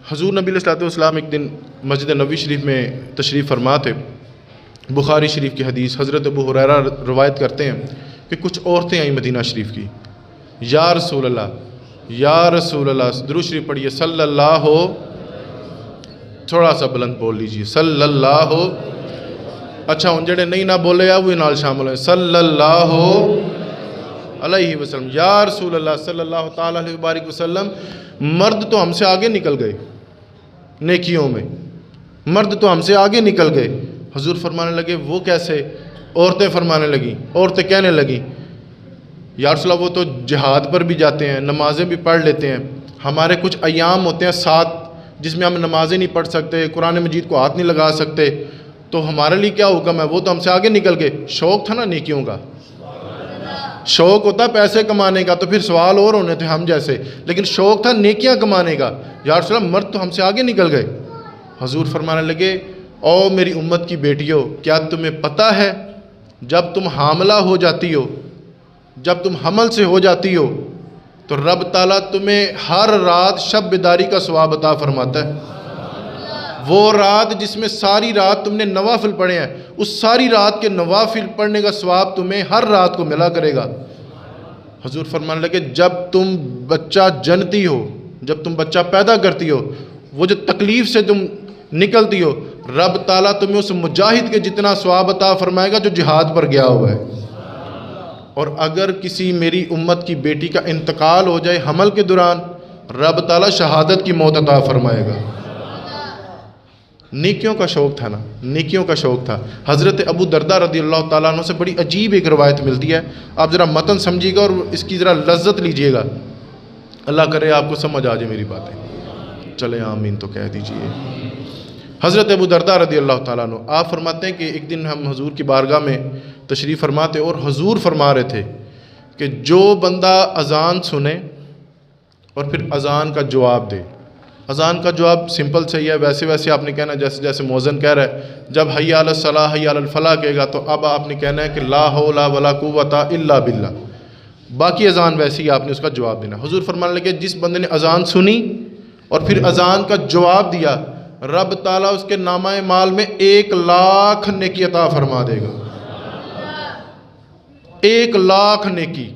हजूर नबी अलैहिस्सलाम एक दिन मस्जिद नबी शरीफ में तशरीफ़ फरमा थे। बुखारी शरीफ की हदीस, हज़रत अबू हुरैरा रवायत करते हैं कि कुछ औरतें आई मदीना शरीफ की, या रसूल अल्लाह, या रसूल अल्लाह, दुरूद शरीफ पढ़िए, सल्लल्लाहु, थोड़ा सा बुलंद बोल लीजिए, सल्लल्लाहु। अच्छा उन जेड़े नहीं ना बोले आ वो नाल शामिल है, सल्लल्लाहु अलैहि वसल्लम, या रसूल अल्लाह सल्लल्लाहु ताला अलैहि वसल्लम। मर्द तो हमसे आगे निकल गए नेकियों में, मर्द तो हमसे आगे निकल गए। हुजूर फरमाने लगे वो कैसे? औरतें फरमाने लगी, औरतें कहने लगी, या रसूल अल्लाह वो तो जिहाद पर भी जाते हैं, नमाज़ें भी पढ़ लेते हैं, हमारे कुछ अयाम होते हैं 7 जिसमें हम नमाज़ें नहीं पढ़ सकते, कुरान मजीद को हाथ नहीं लगा सकते, तो हमारे लिए क्या हुक्म है? वो तो हमसे आगे निकल गए। शौक़ था ना नेकियों का, शौक़ होता पैसे कमाने का तो फिर सवाल और होने थे हम जैसे, लेकिन शौक़ था नेकियां कमाने का। या रसूल अल्लाह मर्द तो हमसे आगे निकल गए। हुजूर फरमाने लगे, ओ मेरी उम्मत की बेटियों, क्या तुम्हें पता है जब तुम हामला हो जाती हो, जब तुम हमल से हो जाती हो तो रब ताला तुम्हें हर रात शब बेदारी का सवाब अता फरमाता है। वो रात जिसमें सारी रात तुमने नवाफिल पढ़े हैं, उस सारी रात के नवाफिल पढ़ने का सवाब तुम्हें हर रात को मिला करेगा। हुजूर फरमाने लगे, जब तुम बच्चा जनती हो, जब तुम बच्चा पैदा करती हो, वो जो तकलीफ़ से तुम निकलती हो, रब ताला तुम्हें उस मुजाहिद के जितना सवाब अता फरमाएगा जो जिहाद पर गया हुआ है। और अगर किसी मेरी उम्मत की बेटी का इंतकाल हो जाए हमल के दौरान, रब ताला शहादत की मौत अता फरमाएगा। नेकियों का शौक़ था ना, नेकियों का शौक़ था। हज़रत अबू दरदा रदी अल्लाह ताला अन्हु से बड़ी अजीब एक रवायत मिलती है, आप ज़रा मतन समझिएगा और इसकी ज़रा लज्जत लीजिएगा, अल्लाह करे आपको समझ आ जाए मेरी बातें। चले आमीन तो कह दीजिए। हज़रत अबू दरदा रदी अल्लाह ताला अन्हु आप फरमाते हैं कि एक दिन हम हुजूर की बारगाह में तशरीफ़ फरमाते और हुजूर फरमा रहे थे कि जो बंदा अज़ान सुने और फिर अज़ान का जवाब दे, अज़ान का जवाब सिंपल सही है, वैसे वैसे आपने कहना है जैसे जैसे मौज़न कह रहा है, जब हय्या अलस सलाह हय्या अलल फलाह कहेगा तो अब आपने कहना है कि ला हौला वला कुव्वता इल्ला बिल्लाह, बाकी अज़ान वैसे ही आपने उसका जवाब देना। हुजूर फरमाने लगे, जिस बंदे ने अज़ान सुनी और फिर अज़ान का जवाब दिया, रब ताला उसके नामाए माल में 1 लाख नेकी अता फरमा देगा। 1 लाख नेकी।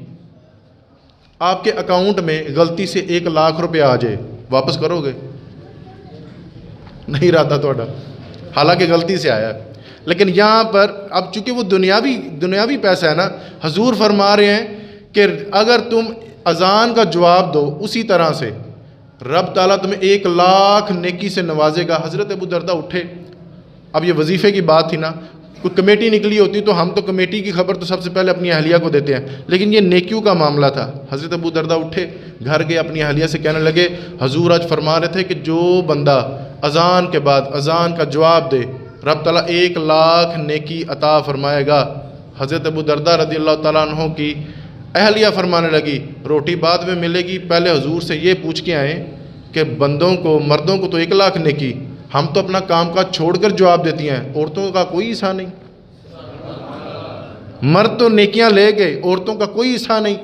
आपके अकाउंट में गलती से 1 लाख रुपया आ जाए, वापस करोगे? नहीं रहता थोड़ा, हालांकि गलती से आया, लेकिन यहाँ पर अब चूंकि वो दुनियावी पैसा है ना, हुजूर फरमा रहे हैं कि अगर तुम अज़ान का जवाब दो उसी तरह से, रब ताला तुम्हें 1 लाख नेकी से नवाजेगा। हज़रत अबू दरदा उठे, अब ये वजीफ़े की बात थी ना, कोई कमेटी निकली होती तो हम तो कमेटी की खबर तो सबसे पहले अपनी अहलिया को देते हैं, लेकिन ये नेकियों का मामला था। हज़रत अबू दरदा उठे, घर गए, अपनी अहलिया से कहने लगे, हुजूर आज फरमा रहे थे कि जो बंदा अज़ान के बाद अज़ान का जवाब दे, रब ताला 1 लाख नेकी अता फरमाएगा। हज़रत अबू दरदा रज़ी अल्लाह ताला अन्हु की अहलिया फरमाने लगी, रोटी बाद में मिलेगी, पहले हुजूर से ये पूछ के आए कि बंदों को, मर्दों को तो 1 लाख नेकी, हम तो अपना काम काज छोड़कर जवाब देती हैं, औरतों का कोई हिस्सा नहीं। मर्द तो नेकियां ले गए, औरतों का कोई हिस्सा नहीं।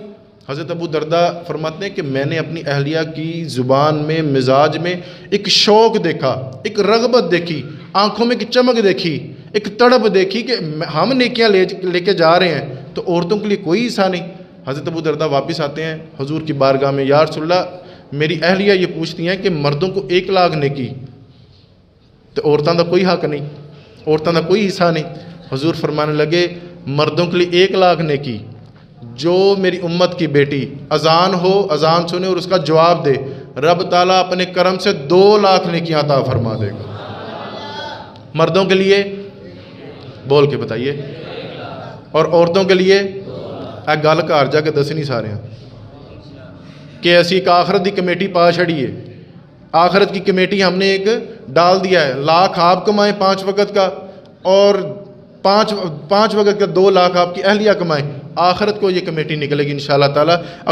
हज़रत अबू दरदा फरमाते हैं कि मैंने अपनी अहलिया की ज़ुबान में, मिजाज में एक शौक़ देखा, एक रग़बत देखी, आँखों में एक चमक देखी, एक तड़प देखी कि हम नेकियां लेके जा रहे हैं तो औरतों के लिए कोई हिस्सा नहीं। हज़रत अबू दरदा वापस आते हैं हुजूर की बारगाह में, या रसूल अल्लाह मेरी अहलिया ये पूछती हैं कि मर्दों को 1 लाख नेकी तो औरतों का कोई हक नहीं, औरतों का कोई हिस्सा नहीं। हुजूर फरमाने लगे, मर्दों के लिए 1 लाख नेकी, जो मेरी उम्मत की बेटी अज़ान हो, अज़ान सुने और उसका जवाब दे, रब ताला अपने करम से 2 लाख नेकियां अता फरमा देगा। मर्दों के लिए बोल के बताइए, और औरतों के लिए गल घर जाके दसनी सारे कि असी एक आखरत की कमेटी पा छड़िए, आखरत की कमेटी हमने एक डाल दिया है, लाख आप कमाएं 5 वक़्त का और 5 वक़्त का 2 लाख आपकी अहलिया कमाएं, आखरत को ये कमेटी निकलेगी इंशाअल्लाह ताला।